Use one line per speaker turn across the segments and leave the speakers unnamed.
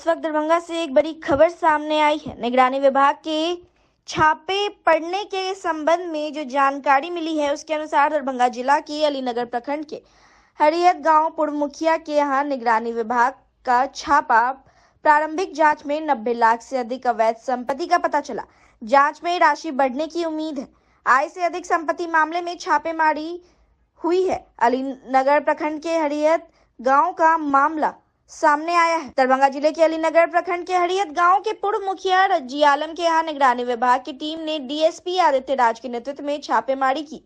वक्त दरभंगा से एक बड़ी खबर सामने आई है। निगरानी विभाग के छापे पड़ने के संबंध में जो जानकारी मिली है उसके अनुसार दरभंगा जिला के अलीनगर प्रखंड के हरियत गांव पूर्व मुखिया के यहाँ निगरानी विभाग का छापा प्रारंभिक जांच में 90 लाख से अधिक अवैध संपत्ति का पता चला। जांच में राशि बढ़ने की उम्मीद है। आय से अधिक संपत्ति मामले में छापेमारी हुई है। अलीनगर प्रखंड के हरियत गांव का मामला सामने आया है। दरभंगा जिले के अलीनगर प्रखंड के हरियत गांव के पूर्व मुखिया रज्जी आलम के यहाँ निगरानी विभाग की टीम ने डीएसपी आदित्य राज के नेतृत्व में छापेमारी की।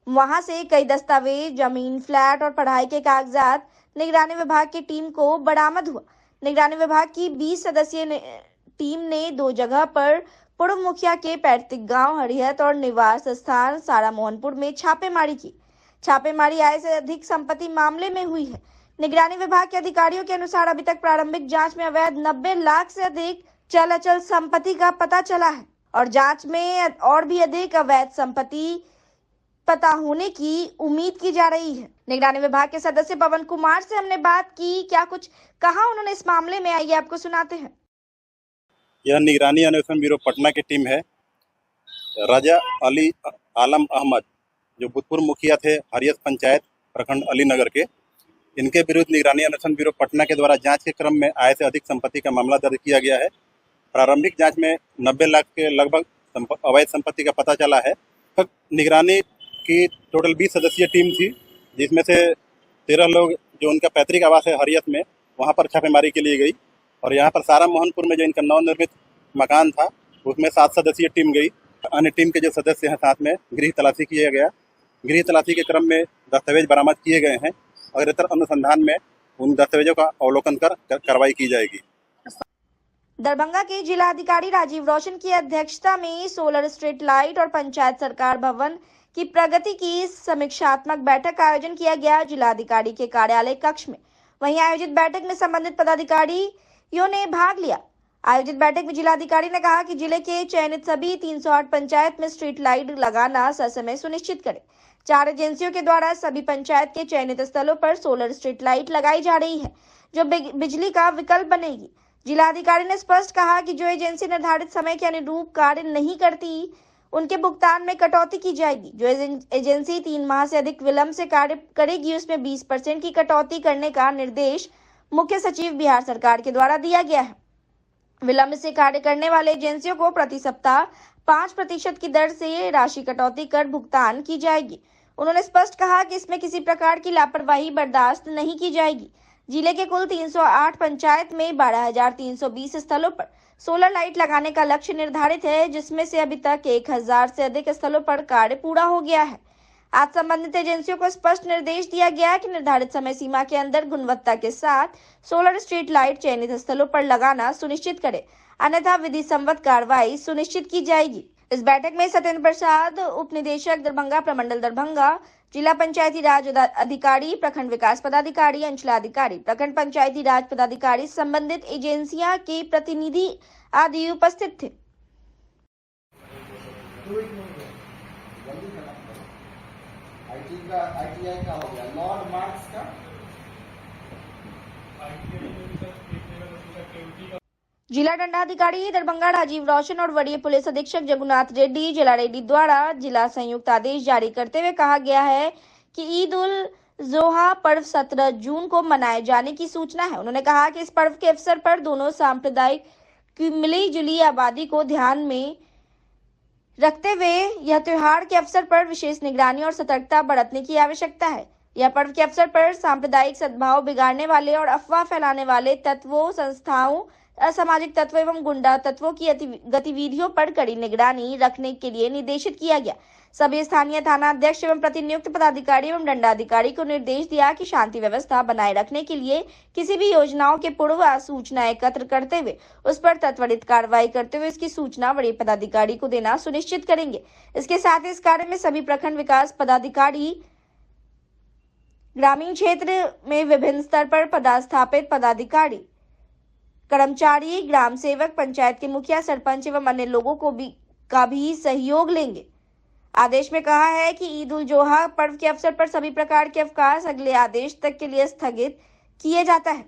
वहां से कई दस्तावेज, जमीन, फ्लैट और पढ़ाई के कागजात निगरानी विभाग की टीम को बरामद हुआ। निगरानी विभाग की 20 सदस्यीय टीम ने 2 जगह पर पूर्व मुखिया के पैतृक गांव हरियत और निवास स्थान सारा मोहनपुर में छापेमारी की। छापेमारी आय से अधिक संपत्ति मामले में हुई है। निगरानी विभाग के अधिकारियों के अनुसार अभी तक प्रारंभिक जांच में अवैध 90 लाख से अधिक चल अचल संपत्ति का पता चला है और जांच में और भी अधिक अवैध संपत्ति पता होने की उम्मीद की जा रही है। निगरानी विभाग के सदस्य पवन कुमार से हमने बात की, क्या कुछ कहा उन्होंने इस मामले में, आइए आपको सुनाते हैं।
यह निगरानी अन्वेषण ब्यूरो पटना की टीम है। राजा अली आलम अहमद जो भूतपूर्व मुखिया थे हरियत पंचायत प्रखंड अलीनगर के, इनके विरुद्ध निगरानी अन्वेषण ब्यूरो पटना के द्वारा जांच के क्रम में आय से अधिक संपत्ति का मामला दर्ज किया गया है। प्रारंभिक जांच में 90 लाख के लगभग अवैध संपत्ति का पता चला है। तक निगरानी की टोटल 20 सदस्यीय टीम थी, जिसमें से 13 लोग जो उनका पैतृक आवास है हरियत में, वहां पर छापेमारी के लिए गई और यहाँ पर सारा मोहनपुर में जो इनका नवनिर्मित मकान था उसमें 7 सदस्यीय टीम गई। अन्य टीम के जो सदस्य हैं साथ में गृह तलाशी किया गया। गृह तलाशी के क्रम में दस्तावेज बरामद किए गए हैं। अग्रेतर अनुसंधान में उन दस्तावेजों का अवलोकन कर कार्रवाई की जाएगी।
दरभंगा के जिलाधिकारी राजीव रोशन की अध्यक्षता में सोलर स्ट्रीट लाइट और पंचायत सरकार भवन की प्रगति की समीक्षात्मक बैठक का आयोजन किया गया जिलाधिकारी के कार्यालय कक्ष में। वहीं आयोजित बैठक में संबंधित पदाधिकारियों ने भाग लिया। आयोजित बैठक में जिलाधिकारी ने कहा कि जिले के चयनित सभी 308 पंचायत में स्ट्रीट लाइट लगाना ससमय सुनिश्चित करें। 4 एजेंसियों के द्वारा सभी पंचायत के चयनित स्थलों पर सोलर स्ट्रीट लाइट लगाई जा रही है, जो बिजली का विकल्प बनेगी। जिलाधिकारी ने स्पष्ट कहा कि जो एजेंसी निर्धारित समय के अनुरूप कार्य नहीं करती, उनके भुगतान में कटौती की जाएगी। जो एजेंसी 3 माह से अधिक विलंब से कार्य करेगी, उसमें 20% की कटौती करने का निर्देश मुख्य सचिव बिहार सरकार के द्वारा दिया गया है। विलंब से कार्य करने वाले एजेंसियों को प्रति सप्ताह 5% की दर से राशि कटौती कर भुगतान की जाएगी। उन्होंने स्पष्ट कहा कि इसमें किसी प्रकार की लापरवाही बर्दाश्त नहीं की जाएगी। जिले के कुल 308 पंचायत में 12,320 स्थलों पर सोलर लाइट लगाने का लक्ष्य निर्धारित है, जिसमें से अभी तक 1,000 से अधिक स्थलों पर कार्य पूरा हो गया है। आज संबंधित एजेंसियों को स्पष्ट निर्देश दिया गया है कि निर्धारित समय सीमा के अंदर गुणवत्ता के साथ सोलर स्ट्रीट लाइट चयनित स्थलों पर लगाना सुनिश्चित करे, अन्यथा विधि सम्मत कार्रवाई सुनिश्चित की जाएगी। इस बैठक में सत्येंद्र प्रसाद, उप निदेशक दरभंगा प्रमंडल दरभंगा, जिला पंचायती राज अधिकारी, प्रखंड विकास पदाधिकारी, अंचलाधिकारी, प्रखंड पंचायती राज पदाधिकारी, संबंधित एजेंसियां के प्रतिनिधि आदि उपस्थित थे।
ITI का हो गया, लॉर्ड मार्क्स का
जिला दंडाधिकारी दरभंगा राजीव रोशन और वरीय पुलिस अधीक्षक जगुनाथ रेड्डी जिला रेड्डी द्वारा जिला संयुक्त आदेश जारी करते हुए कहा गया है कि ईद उल जोहा पर्व 17 जून को मनाए जाने की सूचना है। उन्होंने कहा कि इस पर्व के अवसर पर दोनों सांप्रदायिक की मिली जुली आबादी को ध्यान में रखते हुए यह त्योहार के अवसर पर विशेष निगरानी और सतर्कता बरतने की आवश्यकता है। यह पर्व के अवसर पर सांप्रदायिक सद्भाव बिगाड़ने वाले और अफवाह फैलाने वाले तत्वों, संस्थाओं, असामाजिक तत्वों एवं गुंडा तत्वों की गतिविधियों पर कड़ी निगरानी रखने के लिए निर्देशित किया गया। सभी स्थानीय थाना अध्यक्ष एवं प्रतिनियुक्त पदाधिकारी एवं दंडाधिकारी को निर्देश दिया कि शांति व्यवस्था बनाए रखने के लिए किसी भी योजनाओं के पूर्व सूचना एकत्र करते हुए उस पर त्वरित कार्रवाई करते हुए इसकी सूचना वरीय पदाधिकारी को देना सुनिश्चित करेंगे। इसके साथ ही इस कार्य में सभी प्रखंड विकास पदाधिकारी, ग्रामीण क्षेत्र में विभिन्न स्तर पर पदस्थापित पदाधिकारी, कर्मचारी, ग्राम सेवक, पंचायत के मुखिया, सरपंच एवं अन्य लोगों को का भी सहयोग लेंगे। आदेश में कहा है कि ईद उल जोहा पर्व के अवसर पर सभी प्रकार के अवकाश अगले आदेश तक के लिए स्थगित किए जाता है।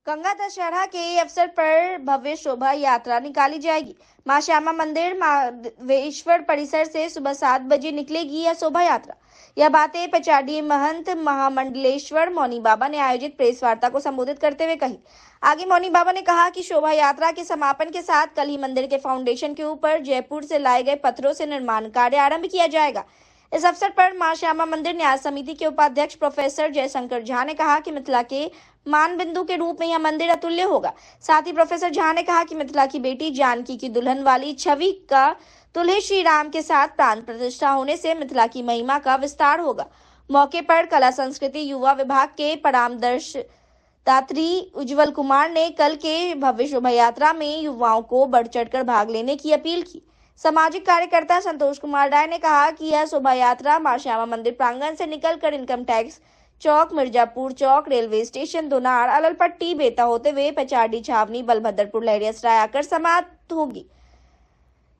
गंगा दशहरा के अवसर पर भव्य शोभा यात्रा निकाली जाएगी। मां श्यामा मंदिर महादेवेश्वर परिसर से सुबह 7 बजे निकलेगी यह शोभा यात्रा। यह बातें पचाडी महंत महामंडलेश्वर मौनी बाबा ने आयोजित प्रेस वार्ता को संबोधित करते हुए कही। आगे मौनी बाबा ने कहा कि शोभा यात्रा के समापन के साथ कल ही मंदिर के फाउंडेशन के ऊपर जयपुर से लाए गए पत्थरों से निर्माण कार्य आरंभ किया जाएगा। इस अवसर पर मां श्यामा मंदिर न्यास समिति के उपाध्यक्ष प्रोफेसर जयशंकर झा ने कहा कि मिथिला के मान बिंदु के रूप में यह मंदिर अतुल्य होगा। साथ ही प्रोफेसर झा ने कहा कि मिथिला की बेटी जानकी की दुल्हन वाली छवि का दुल्हे श्री राम के साथ प्राण प्रतिष्ठा होने से मिथिला की महिमा का विस्तार होगा। मौके पर कला संस्कृति युवा विभाग के परामर्शदात्री उज्जवल कुमार ने कल के भव्य शोभा यात्रा में युवाओं को बढ़ चढ़कर भाग लेने की अपील की। सामाजिक कार्यकर्ता संतोष कुमार राय ने कहा कि यह शोभा यात्रा मां श्यामा मंदिर प्रांगण से निकलकर इनकम टैक्स चौक, मिर्जापुर चौक, रेलवे स्टेशन, दोनार, अललपट्टी, बेता होते हुए पचाडी छावनी, बलभद्रपुर, लहरियासराय आकर समाप्त होगी।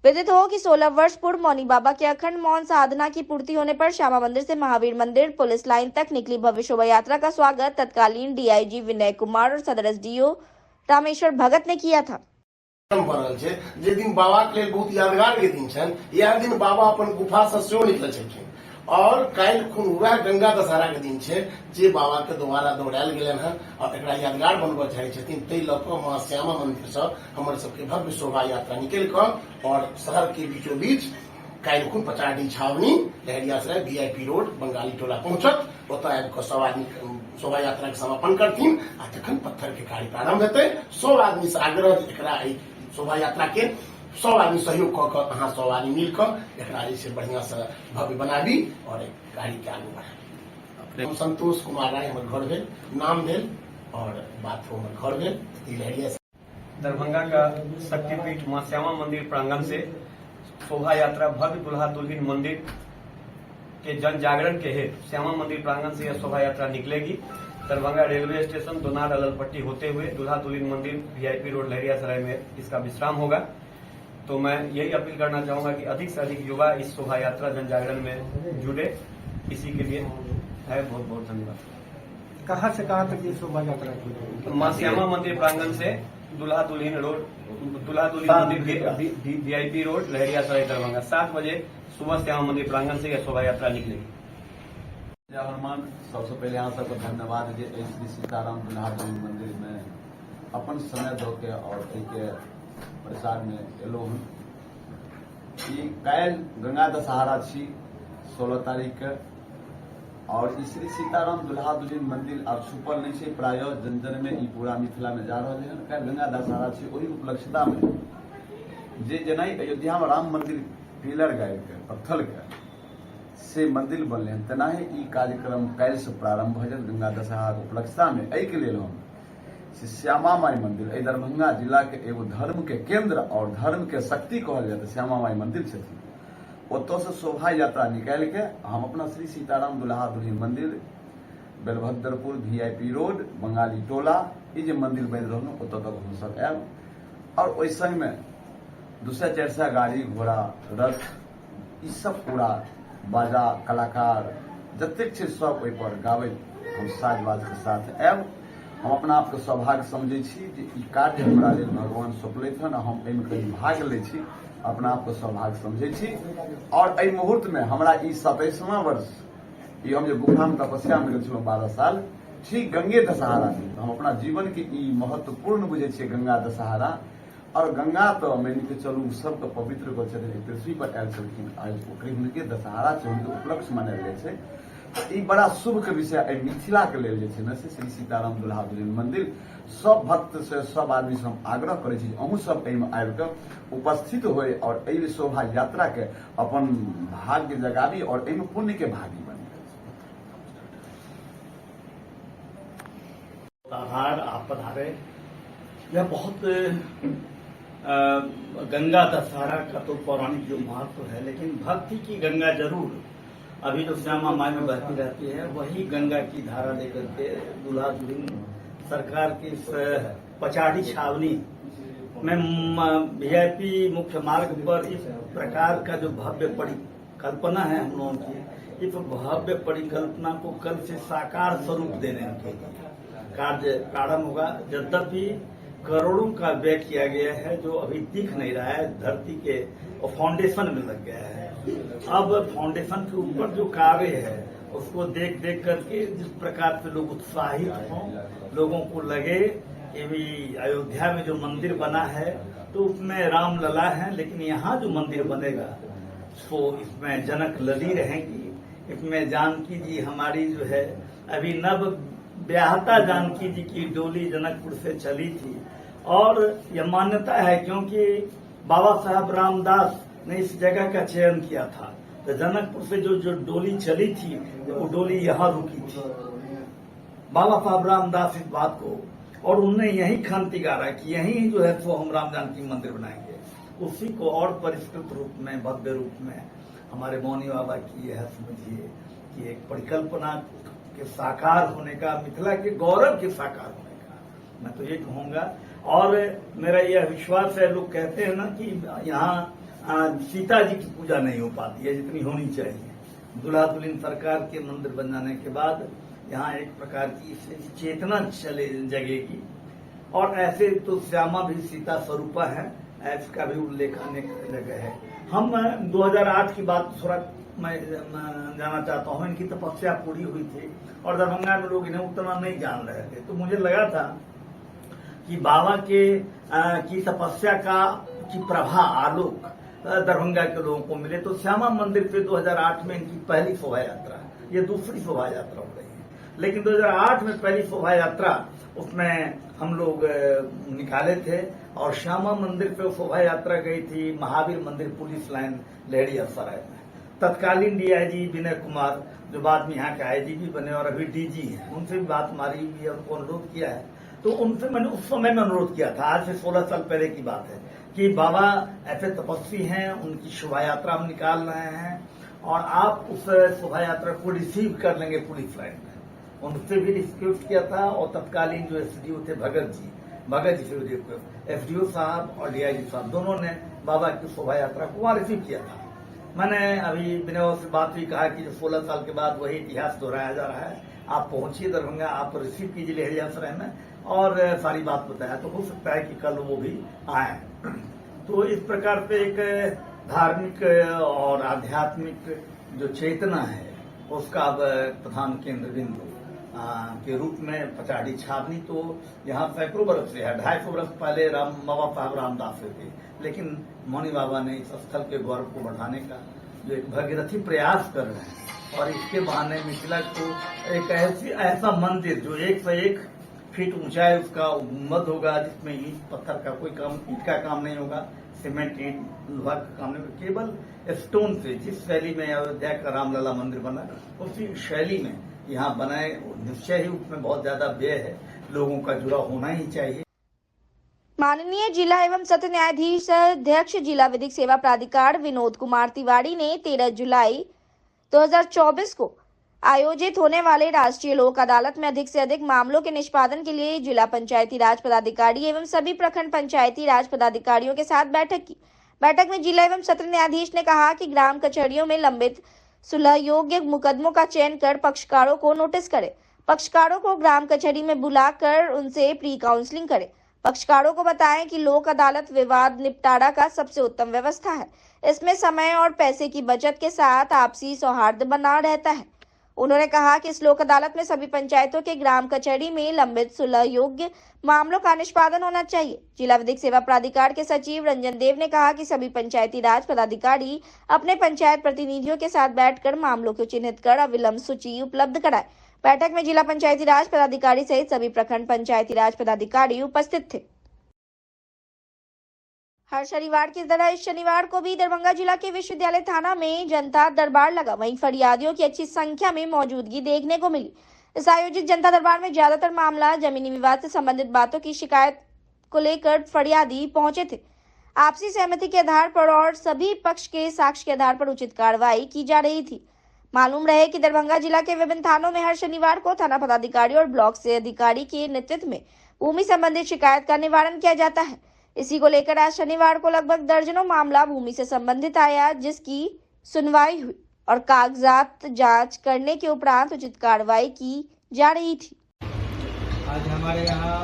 विदित हो कि 16 वर्ष पूर्व मौनी बाबा के अखंड मौन साधना की पूर्ति होने पर श्यामा मंदिर से महावीर मंदिर पुलिस लाइन तक निकली भव्य शोभा यात्रा का स्वागत तत्कालीन डीआईजी विनय कुमार और सदर एसडीओ रामेश्वर भगत ने किया था।
जे दिन बाबा के लिए बहुत यादगार के दिन छन, यह दिन बाबा अपन गुफा से सेहो निकल छलखिन और काल्हि खुन वह गंगा दशहरा के दिन छै जे बाबा के द्वारा दौड़ायल गेलन हन और एकरा यादगार बनबय चाहै छथिन। तै लऽ कऽ मां श्यामा मंदिर से हमर सबके भव्य शोभा यात्रा निकलि कऽ और शहर के बीचों बीच काल्हि खुन पचाडी छावनी, लहरियासराय, वीआईपी रोड, बंगाली टोला पहुंचत। ओतय आबि कऽ सब आदमी शोभा यात्रा के समापन करथिन आ तखन पत्थर के कार्य प्रारंभ हेतै। सब आदमी से आग्रह एकरा शोभा यात्रा के सब आदमी सहयोग कऽ अहाँ सब आदमी मिल कऽ एकरा से बढ़िया से भव्य बनाबी और गाड़ी के आगे बढ़ाबी। हम संतोष कुमार राय हमर घर भेल, नाम भेल और बात हमर घर भेल लहरिया।
दरभंगा का शक्तिपीठ मां श्यामा मंदिर प्रांगण से शोभा यात्रा भव्य दुल्हा दुल्हिन मंदिर के जन जागरण के हेतु श्यामा मंदिर प्रांगण से यह शोभा यात्रा निकलेगी। दरभंगा रेलवे स्टेशन, दोनार, अललपट्टी होते हुए दुल्हा दुल्हिन मंदिर, वीआईपी रोड, लहरियासराय में इसका विश्राम होगा। तो मैं यही अपील करना चाहूंगा कि अधिक से अधिक युवा इस शोभा यात्रा जन जागरण में जुड़े। इसी के लिए है बहुत बहुत धन्यवाद।
कहाँ से कहाँ तक ये शोभा यात्रा?
मां श्यामा मंदिर प्रांगण से दुल्हा दुल्हिन मंदिर के वीआईपी रोड, लहरियासराय, दरभंगा 7 बजे सुबह श्यामा मंदिर प्रांगण से यह शोभा यात्रा निकलेगी।
जय हनुमान। सबसे पहले अहाँ सबके धन्यवाद जे श्री सीताराम दुल्हा दुल्हिन मंदिर में अपन समय दऽ के और के प्रसार में एलो हन। काल्हि गंगा दशहरा छी 16 तारीख के और श्री सीताराम दुल्हा दुल्हिन मंदिर अब छुपल नहीं छै, प्राय जन जन में ई पूरा मिथिला में जा रहा है। काल्हि गंगा दशहरा छी, ओहि उपलक्ष्यता में जे जेना अयोध्या में राम मंदिर पिलर गाड़ि के पत्थर के से मंदिर बनले हन, तेनाही ई कार्यक्रम काल्हि से प्रारंभ भ जायत गंगा दशहरा के उपलक्ष्यता में। एहि के लेल हम श्यामा माई मंदिर दरभंगा जिला के एगो धर्म के केंद्र और धर्म के शक्ति कहल जाए श्यामा माई मंदिर छथिन। ओतऽ से शोभा यात्रा निकालि के हम अपना श्री सीताराम दुल्हा दुल्हिन मंदिर, बलभद्रपुर, वीआईपी रोड, बंगाली टोला, ई जे मंदिर बनि रहल ओतऽ तक हम सब आयब और ओहि संग में 200-400 गाड़ी घोड़ा रथ ई सब पूरा बाजा कलाकार जतेक छै सब ओहि पर गाबैत हम साजबाज के साथ आयब। हम अपना आपके सौभाग्य समझे छी जे ई कार्य हमरा लेल भगवान सौंपलथि हन, हम एहिमे कहीं भाग ले छी, अपना आपके सौभाग्य समझे छी। और एहि मुहूर्त में हमरा ई 27वां वर्ष ई हम जे गुफा में तपस्या में गेल छलहुँ 12 साल, ठीक गंगे दशहरा दिन हम अपना जीवन के ई महत्वपूर्ण बुझे छियै गंगा दशहरा। और गंगा तो मान के चलू सबके पवित्र कर छथिन, पृथ्वी पर आयल छलखिन, आज ओकरे हुनके दशहरा छै, हुनके उपलक्ष्य मानल जाइ छै। ई बड़ा शुभ के विषय मिथिला के लेल जे छै ने से श्री सीताराम दुल्हा दुल्हिन मंदिर सब भक्त से सब आदमी से हम आग्रह करे छी अहूँ सब एहिमे आबि कऽ उपस्थित होय और एहि शोभा यात्रा के अपन भाग्य जगाबी और एहिमे पुण्य के भागी बनी।
आभार आप पधारे। यह बहुत गंगा दशहरा का तो पौराणिक जो महत्व है, लेकिन भक्ति की गंगा जरूर अभी जो श्यामा माई में बहती रहती है, वही गंगा की धारा लेकर के दुल्हा दुल्हिन सरकार की इस पचाडी छावनी में वीआईपी मुख्य मार्ग पर इस प्रकार का जो भव्य परिकल्पना है हम लोगों की, इस भव्य परिकल्पना को कल से साकार स्वरूप देने के लिए कार्य प्रारंभ होगा। यद्यपि करोड़ों का व्यय किया गया है जो अभी दिख नहीं रहा है, धरती के फाउंडेशन में लग गया है। अब फाउंडेशन के ऊपर जो कार्य है उसको देख करके जिस प्रकार से लोग उत्साहित हों, लोगों को लगे कि भी अयोध्या में जो मंदिर बना है तो उसमें राम लला है, लेकिन यहाँ जो मंदिर बनेगा तो इसमें जनक लली रहेंगी, इसमें जानकी जी हमारी जो है अभी नव ब्याहता जानकी जी की डोली जनकपुर से चली थी। और यह मान्यता है क्योंकि बाबा साहब रामदास ने इस जगह का चयन किया था, तो जनकपुर से जो डोली चली थी वो डोली यहाँ रुकी थी। बाबा साहब रामदास इस बात को, और उनने यही खांति गारा कि यही जो है तो हम राम जानकी मंदिर बनाएंगे। उसी को और परिष्कृत रूप में, भव्य रूप में हमारे मौनी बाबा की यह समझिए कि एक परिकल्पना के साकार होने का, मिथिला के गौरव के साकार होने का, मैं तो ये कहूंगा। और मेरा यह विश्वास है, लोग कहते हैं ना कि यहाँ सीता जी की पूजा नहीं हो पाती है जितनी होनी चाहिए। दुल्हा दुल्हन सरकार के मंदिर बन जाने के बाद यहाँ एक प्रकार की चेतना जगेगी। और ऐसे तो श्यामा भी सीता स्वरूपा है, इसका भी उल्लेख अनेक जगह है। हम 2008 की बात थोड़ा मैं जाना चाहता हूँ। इनकी तपस्या पूरी हुई थी और दरभंगा में लोग इन्हें उतना नहीं जान रहे थे, तो मुझे लगा था कि बाबा की तपस्या की प्रभा, आलोक दरभंगा के लोगों को मिले। तो श्यामा मंदिर पे 2008 में इनकी पहली शोभा यात्रा, ये दूसरी शोभा यात्रा हो रही है, लेकिन 2008 में पहली शोभा यात्रा उसमें हम लोग निकाले थे। और श्यामा मंदिर पे शोभा यात्रा गई थी महावीर मंदिर पुलिस लाइन लहरियासराय में। तत्कालीन डीआईजी विनय कुमार, जो बाद में यहाँ के आईजीपी बने और अभी डीजी हैं, उनसे भी बात हमारी हुई है, उनको अनुरोध किया है। तो उनसे मैंने उस समय में अनुरोध किया था, आज से 16 साल पहले की बात है, कि बाबा ऐसे तपस्वी हैं, उनकी शोभा यात्रा हम निकाल रहे हैं और आप उस शोभा यात्रा को रिसीव कर लेंगे पुलिस लाइन में। उनसे भी रिक्वेस्ट किया था और तत्कालीन जो एसडीओ थे भगत जी से एसडीओ साहब और डीआईजी साहब दोनों ने बाबा की शोभा यात्रा को वहां रिसीव किया था। मैंने अभी विनय से बात भी कहा कि 16 साल के बाद वही इतिहास दोहराया जा रहा है, आप पहुंचिए दरभंगा, आप रिसीव कीजिए लहरियासराय में और सारी बात बताया, तो हो सकता है कि कल वो भी आए। तो इस प्रकार से एक धार्मिक और आध्यात्मिक जो चेतना है उसका अब प्रधान केंद्र बिंदु के रूप में पचाड़ी छावनी तो यहाँ सैकड़ों वर्ष से है। 250 वर्ष पहले बाबा साहब रामदास से थे, लेकिन मौनी बाबा ने इस स्थल के गौरव को बढ़ाने का जो एक भगीरथी प्रयास कर रहे हैं और इसके बहाने मिथिला को एक ऐसा मंदिर जो 1 से 1 फीट ऊंचाई उसका गुंबद होगा, जिसमें ईंट पत्थर का कोई काम, ईंट का काम नहीं होगा, सीमेंट ईंट लोहा का काम नहीं होगा, केवल स्टोन से, जिस शैली में अयोध्या का रामलला मंदिर बना उसी शैली में यहाँ बनाए। निश्चय ही उसमें बहुत ज्यादा व्यय है, लोगों का जुड़ा होना ही चाहिए।
माननीय जिला एवं सत्र न्यायाधीश अध्यक्ष जिला विधिक सेवा प्राधिकार विनोद कुमार तिवारी ने 13 जुलाई 2024 को आयोजित होने वाले राष्ट्रीय लोक अदालत में अधिक से अधिक मामलों के निष्पादन के लिए जिला पंचायती राज पदाधिकारी एवं सभी प्रखंड पंचायती राज पदाधिकारियों के साथ बैठक की। बैठक में जिला एवं सत्र न्यायाधीश ने कहा कि ग्राम कचहरियों में लंबित सुलह योग्य मुकदमों का चयन कर पक्षकारों को नोटिस करे, पक्षकारों को ग्राम कचहरी में बुलाकर उनसे प्री काउंसलिंग करे, पक्षकारों को बताएं कि लोक अदालत विवाद निपटारा का सबसे उत्तम व्यवस्था है। इसमें समय और पैसे की बचत के साथ आपसी सौहार्द बना रहता है। उन्होंने कहा कि इस लोक अदालत में सभी पंचायतों के ग्राम कचहरी में लंबित सुलह योग्य मामलों का निष्पादन होना चाहिए। जिला विधिक सेवा प्राधिकार के सचिव रंजन देव ने कहा कि सभी पंचायती राज पदाधिकारी अपने पंचायत प्रतिनिधियों के साथ बैठकर मामलों को चिन्हित कर अविलंब सूची उपलब्ध कराए। बैठक में जिला पंचायती राज पदाधिकारी सहित सभी प्रखंड पंचायती राज पदाधिकारी उपस्थित थे। हर शनिवार की तरह इस शनिवार को भी दरभंगा जिला के विश्वविद्यालय थाना में जनता दरबार लगा। वहीं फरियादियों की अच्छी संख्या में मौजूदगी देखने को मिली। इस आयोजित जनता दरबार में ज्यादातर मामला जमीनी विवाद से संबंधित बातों की शिकायत को लेकर फरियादी पहुंचे थे। आपसी सहमति के आधार पर और सभी पक्ष के साक्ष्य के आधार पर उचित कार्रवाई की जा रही थी। मालूम रहे कि दरभंगा जिला के विभिन्न थानों में हर शनिवार को थाना पदाधिकारी और ब्लॉक से अधिकारी के नेतृत्व में भूमि संबंधित शिकायत का निवारण किया जाता है। इसी को लेकर आज शनिवार को लगभग दर्जनों मामला भूमि से संबंधित आया, जिसकी सुनवाई हुई और कागजात जांच करने के उपरांत उचित कार्रवाई की जा रही थी।
आज हमारे यहाँ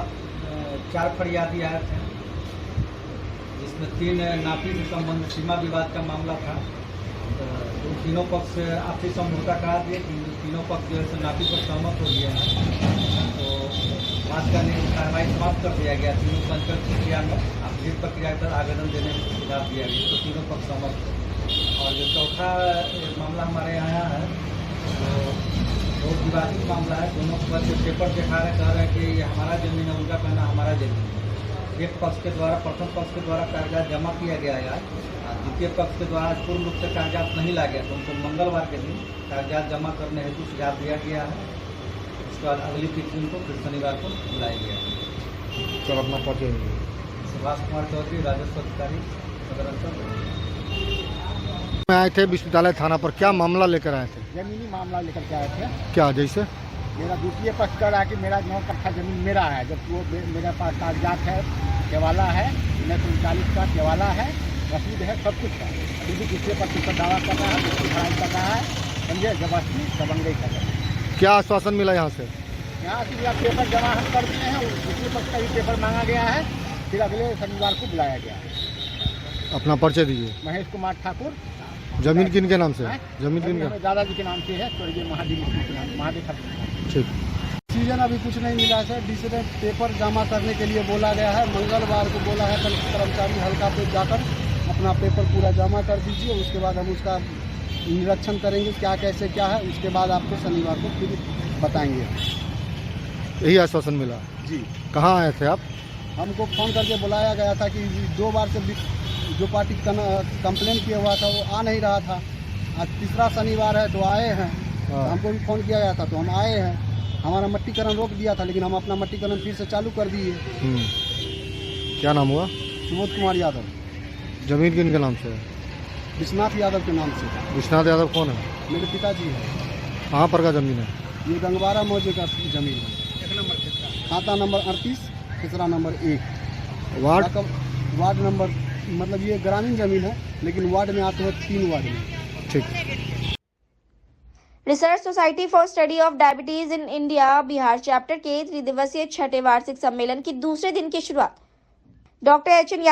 4 फरियादी आए थे, जिसमें 3 नापी से संबंधित सीमा विवाद का मामला था। तो तीनों पक्ष आपसी समझौता करा दिए, तीनों पक्ष जो है नापी पर सहमत हो गया है। तो आज का कार्रवाई समाप्त कर दिया गया। तीनों पंचायत प्रक्रिया में अपील प्रक्रिया पर आवेदन देने में सुझाव दिया गया, तो तीनों पक्ष सहमत थे। और जो चौथा मामला हमारे यहाँ है, तो बहुत विवादित मामला है। दोनों पक्ष पेपर दिखा रहे, कह रहे हैं कि ये हमारा जमीन है, उनका कहना हमारा जमीन है। एक पक्ष के द्वारा, प्रथम पक्ष के द्वारा कागजात जमा किया गया है, द्वितीय पक्ष के द्वारा पूर्ण रूप से कागजात नहीं ला गया, तो उनको मंगलवार के दिन कागजात जमा करने हेतु सुझाव दिया गया है। उसके बाद अगली तिथि उनको फिर शनिवार को बुलाया गया है।
सर अपना परिचय दीजिए।
सुभाष कुमार चौधरी, राजस्व अधिकारी, सदर अंचल।
मैं आए थे विश्वविद्यालय थाना पर, क्या मामला लेकर आए थे?
जमीनी मामला लेकर के आए थे।
क्या जैसे?
मेरा द्वितीय पक्ष कर रहा है कि मेरा 9 कट्ठा जमीन मेरा है, जबकि वो मेरे पास कागजात है, केवाला है, 1939 का केवाला है, रसीद है, सब कुछ है। अभी भी दूसरे पक्ष पर दावा कर रहा है, दूसरी लड़ाई कर रहा है, समझे, जबरदस्ती दबंगई कर रहा है।
क्या आश्वासन मिला यहाँ से?
यहाँ से मेरा पेपर जमा हम कर दिए हैं, दूसरे पक्ष का भी पेपर मांगा गया है, फिर अगले शनिवार को बुलाया गया है।
अपना परिचय दीजिए।
महेश कुमार ठाकुर।
जमीन किन के नाम से है? जमीन किन के?
दादाजी के नाम से है, स्वर्गीय महादेव के नाम, महादेव ठाकुर।
ठीक।
सीजन अभी कुछ नहीं मिला सर। डिसीडेंट पेपर जमा करने के लिए बोला गया है, मंगलवार को बोला है। कल कर्मचारी हल्का पे जाकर अपना पेपर पूरा जमा कर दीजिए, उसके बाद हम उसका निरीक्षण करेंगे क्या कैसे क्या है, उसके बाद आपको शनिवार को फिर बताएंगे।
यही आश्वासन मिला
जी।
कहाँ आए थे आप?
हमको फ़ोन करके बुलाया गया था कि 2 बार से जो पार्टी कंप्लेन किया हुआ था वो आ नहीं रहा था। आज तीसरा शनिवार है तो आए हैं। हमको भी फ़ोन किया गया था तो हम आए हैं। हमारा मट्टीकरण रोक दिया था, लेकिन हम अपना मट्टीकरण फिर से चालू कर दिए।
क्या नाम हुआ?
सुबोध कुमार यादव।
जमीन किन के नाम से है?
विश्वनाथ यादव के नाम से।
विश्वनाथ यादव कौन है?
मेरे पिताजी है।
कहाँ पर का जमीन है?
ये गंगवारा मौजे का जमीन है। खाता नंबर 38, खसरा नंबर 1, वार्ड नंबर, मतलब ये ग्रामीण जमीन है, लेकिन वार्ड में आते हैं 3 वार्ड में।
ठीक।
Research society for study of diabetes in India Bihar chapter के 3 दिवसीय 6ठे वार्षिक सम्मेलन की दूसरे दिन की शुरुआत डॉक्टर एच.एन.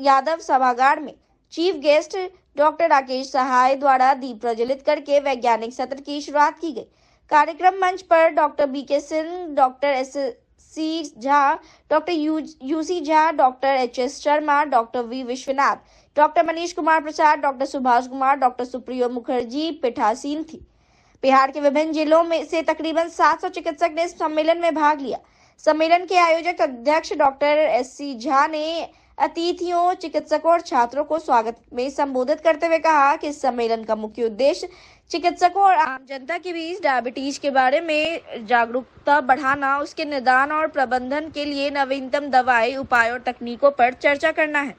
यादव सभागार में चीफ गेस्ट डॉक्टर राकेश सहाय द्वारा दीप प्रज्वलित करके वैज्ञानिक सत्र की शुरुआत की गई। कार्यक्रम मंच पर doctor B K. Singh, doctor S C. Jha, doctor U C. Jha, doctor H S. Sharma, doctor V. Vishwanath, doctor Manish Kumar Prasad, doctor Subhash Kumar, doctor Supriyo Mukherjee पीठासीन थी। बिहार के विभिन्न जिलों में से तकरीबन 700 चिकित्सक ने इस सम्मेलन में भाग लिया। सम्मेलन के आयोजक अध्यक्ष डॉक्टर एस.सी. झा ने अतिथियों, चिकित्सकों और छात्रों को स्वागत में संबोधित करते हुए कहा कि इस सम्मेलन का मुख्य उद्देश्य चिकित्सकों और आम जनता के बीच डायबिटीज के बारे में जागरूकता बढ़ाना, उसके निदान और प्रबंधन के लिए नवीनतम दवाई, उपाय और तकनीकों पर चर्चा करना है।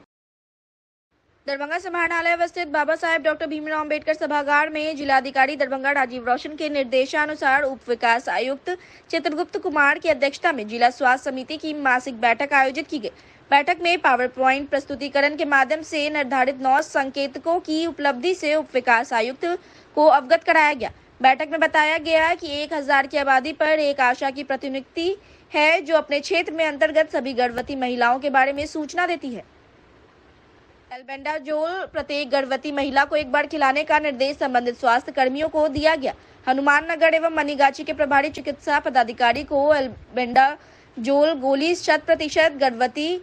दरभंगा समाहरणालय अवस्थित बाबा साहेब डॉक्टर भीमराव अम्बेडकर सभागार में जिलाधिकारी दरभंगा राजीव रोशन के निर्देशानुसार उप विकास आयुक्त चित्रगुप्त कुमार की अध्यक्षता में जिला स्वास्थ्य समिति की मासिक बैठक आयोजित की गई। बैठक में पावर पॉइंट प्रस्तुतिकरण के माध्यम से निर्धारित 9 संकेतकों की उपलब्धि से उप विकास आयुक्त को अवगत कराया गया। बैठक में बताया गया कि 1000 की आबादी पर एक आशा की प्रतिनियुक्ति है जो अपने क्षेत्र में अंतर्गत सभी गर्भवती महिलाओं के बारे में सूचना देती है। एल्बेंडाजोल प्रत्येक गर्भवती महिला को 1 बार खिलाने का निर्देश संबंधित स्वास्थ्य कर्मियों को दिया गया। हनुमान नगर एवं मनीगाछी के प्रभारी चिकित्सा पदाधिकारी को एल्बेंडाजोल गोली 100% गर्भवती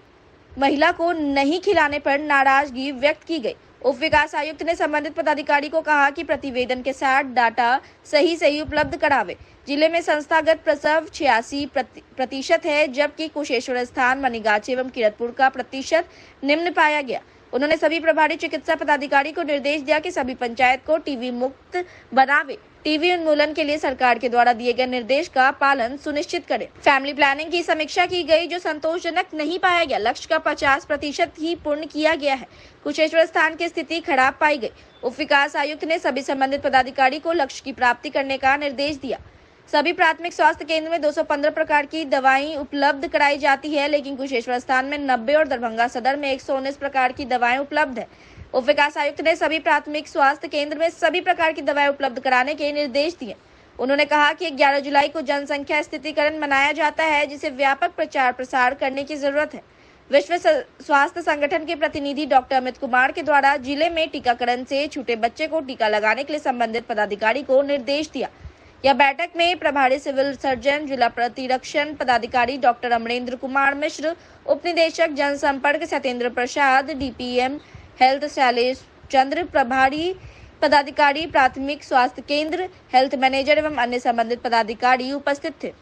महिला को नहीं खिलाने पर नाराजगी व्यक्त की गई। उप विकास आयुक्त ने संबंधित पदाधिकारी को कहा कि प्रतिवेदन के साथ डाटा सही उपलब्ध करावे। जिले में संस्थागत प्रसव 86% है, जबकि कुशेश्वर स्थान, मनीगाछी एवं किरतपुर का प्रतिशत निम्न पाया गया। उन्होंने सभी प्रभारी चिकित्सा पदाधिकारी को निर्देश दिया कि सभी पंचायत को टीबी मुक्त बनावे। टीबी उन्मूलन के लिए सरकार के द्वारा दिए गए निर्देश का पालन सुनिश्चित करें। फैमिली प्लानिंग की समीक्षा की गई जो संतोषजनक नहीं पाया गया। लक्ष्य का 50% ही पूर्ण किया गया है। कुशेश्वर स्थान की स्थिति खराब पाई गई। उप विकास आयुक्त ने सभी संबंधित पदाधिकारी को लक्ष्य की प्राप्ति करने का निर्देश दिया। सभी प्राथमिक स्वास्थ्य केंद्र में 215 प्रकार की दवाएं उपलब्ध कराई जाती है, लेकिन कुशेश्वर स्थान में 90 और दरभंगा सदर में 119 प्रकार की दवाएं उपलब्ध है। उप विकास आयुक्त ने सभी प्राथमिक स्वास्थ्य केंद्र में सभी प्रकार की दवाएं उपलब्ध कराने के निर्देश दिए। उन्होंने कहा कि 11 जुलाई को जनसंख्या स्थितिकरण मनाया जाता है, जिसे व्यापक प्रचार प्रसार करने की जरूरत है। विश्व स्वास्थ्य संगठन के प्रतिनिधि डॉक्टर अमित कुमार के द्वारा जिले में टीकाकरण से छूटे बच्चे को टीका लगाने के लिए संबंधित पदाधिकारी को निर्देश दिया। यह बैठक में प्रभारी सिविल सर्जन, जिला प्रतिरक्षण पदाधिकारी डॉक्टर अमरेंद्र कुमार मिश्र, उप निदेशक जनसंपर्क सत्येंद्र प्रसाद, डीपीएम हेल्थ शैलेश चंद्र, प्रभारी पदाधिकारी प्राथमिक स्वास्थ्य केंद्र, हेल्थ मैनेजर एवं अन्य संबंधित पदाधिकारी उपस्थित थे।